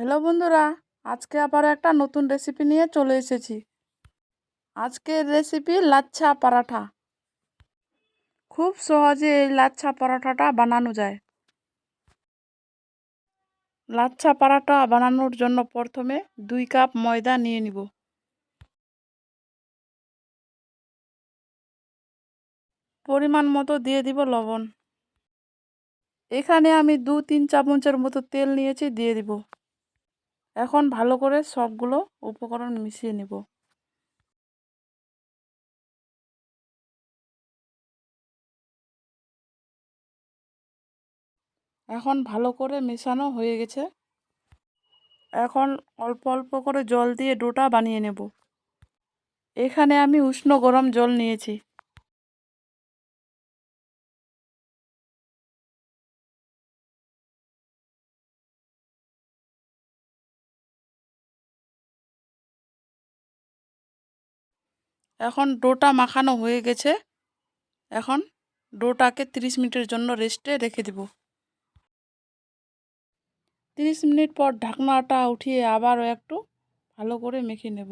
Hello বন্ধুরা, আজকে আবার একটা নতুন রেসিপি নিয়ে চলে এসেছি। আজকের রেসিপি লাচ্ছা পরাঠা। খুব সহজে এই লাচ্ছা পরাঠাটা বানানো যায়। লাচ্ছা পরাঠা বানানোর জন্য প্রথমে 2 কাপ ময়দা নিয়ে নিব। পরিমাণ মতো দিয়ে দিব লবণ। এখানে আমি 2-3 চামচের মতো তেল নিয়েছি, দিয়ে দিব। এখন ভালো করে সবগুলো উপকরণ মিশিয়ে নিব। এখন ভালো করে মেশানো হয়ে গেছে। এখন অল্প অল্প করে জল দিয়ে ডোটা বানিয়ে নেব। এখানে আমি উষ্ণ গরম জল নিয়েছি। এখন ডোটা মাখানো হয়ে গেছে। এখন ডোটাকে 30 মিনিটের জন্য রেস্টে রেখে দেব। 30 মিনিট পর ঢাকনাটা উঠিয়ে আবারও একটু ভালো করে মেখে নেব।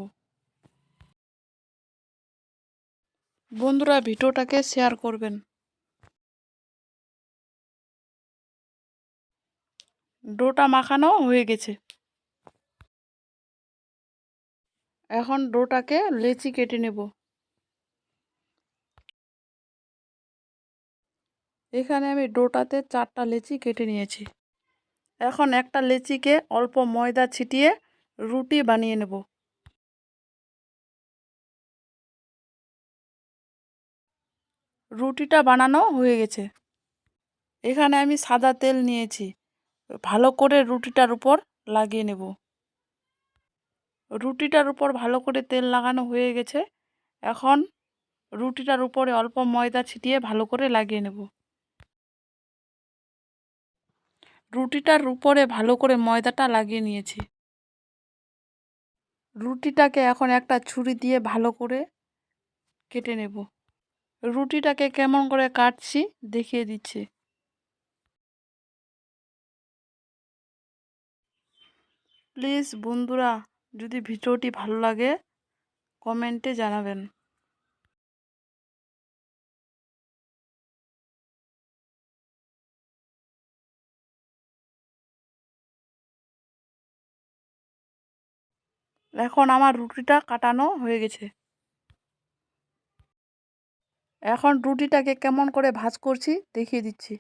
বন্ধুরা, ভিডিওটাকে শেয়ার করবেন। ডোটা মাখানো হয়ে গেছে। এখন ডোটাকে লেচি কেটে নেব। এখানে আমি ডোটাতে 4টা লেচি কেটে নিয়েছি। এখন একটা লেচিকে অল্প ময়দা ছিটিয়ে রুটি বানিয়ে নেব। রুটিটা বানানো হয়ে গেছে। এখানে আমি সাদা তেল নিয়েছি, ভালো করে রুটিটার উপর লাগিয়ে নেব। রুটিটার উপর ভালো করে তেল লাগানো হয়ে গেছে। এখন রুটিটার উপরে অল্প ময়দা ছিটিয়ে ভালো করে লাগিয়ে নেব। রুটিটার উপরে ভালো করে ময়দাটা লাগিয়ে নিয়েছি। রুটিটাকে এখন একটা ছুরি দিয়ে ভালো করে কেটে নেব। রুটিটাকে কেমন করে কাটছি দেখিয়ে দিচ্ছি। প্লিজ বন্ধুরা, যদি ভিডিওটি ভালো লাগে কমেন্টে জানাবেন। এখন আমার রুটিটা কাটানো হয়ে গেছে। এখন রুটিটাকে কেমন করে ভাঁজ করছি দেখিয়ে দিচ্ছি।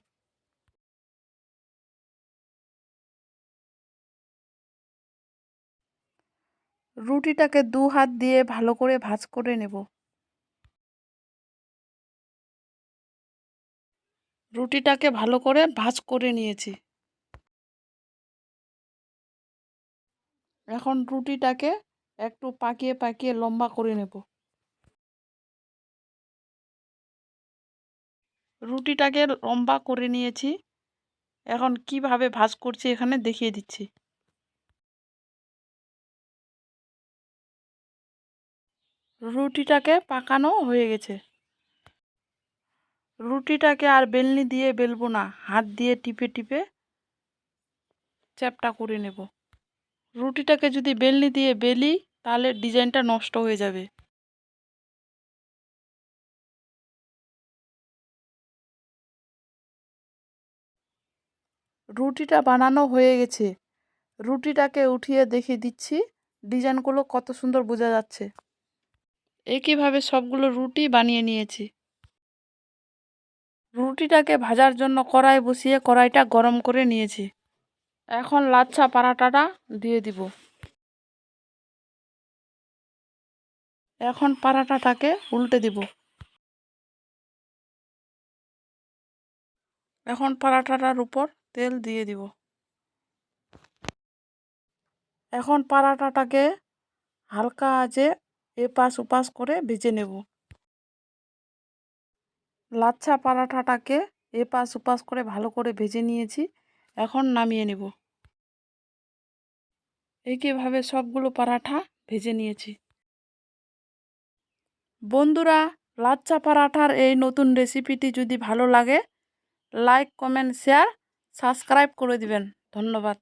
রুটিটাকে 2 হাত দিয়ে ভালো করে ভাঁজ করে নেব। রুটিটাকে ভালো করে ভাঁজ করে নিয়েছি। এখন রুটিটাকে একটু পাকিয়ে পাকিয়ে লম্বা করে নেব। রুটিটাকে লম্বা করে নিয়েছি। এখন কিভাবে ভাঁজ করছি এখানে দেখিয়ে দিচ্ছি। রুটিটাকে পাকানো হয়ে গেছে। রুটিটাকে আর বেলনি দিয়ে বেলবো না, হাত দিয়ে টিপে টিপে চ্যাপ্টা করে নেব। রুটিটাকে যদি বেলনি দিয়ে বেলি তাহলে ডিজাইনটা নষ্ট হয়ে যাবে। রুটিটা বানানো হয়ে গেছে। রুটিটাকে উঠিয়ে দেখিয়ে দিচ্ছি, ডিজাইনগুলো কত সুন্দর বোঝা যাচ্ছে। একইভাবে সবগুলো রুটি বানিয়ে নিয়েছি। রুটিটাকে ভাজার জন্য কড়াই বসিয়ে কড়াইটা গরম করে নিয়েছি। এখন লাচ্ছা পরাঠাটা দিয়ে দিব। এখন পরাঠাটাকে উল্টে দিব। এখন পরাঠাটার উপর তেল দিয়ে দিব। এখন পরাঠাটাকে হালকা আঁচে এপাশ ওপাশ করে ভেজে নেব। লাচ্ছা পরাঠাটাকে এপাশ ওপাশ করে ভালো করে ভেজে নিয়েছি। এখন নামিয়ে নেব। একইভাবে সবগুলো পরাঠা ভেজে নিয়েছি। বন্ধুরা, লাচ্ছা পরাঠার এই নতুন রেসিপিটি যদি ভালো লাগে লাইক, কমেন্ট, শেয়ার, সাবস্ক্রাইব করে দিবেন। ধন্যবাদ।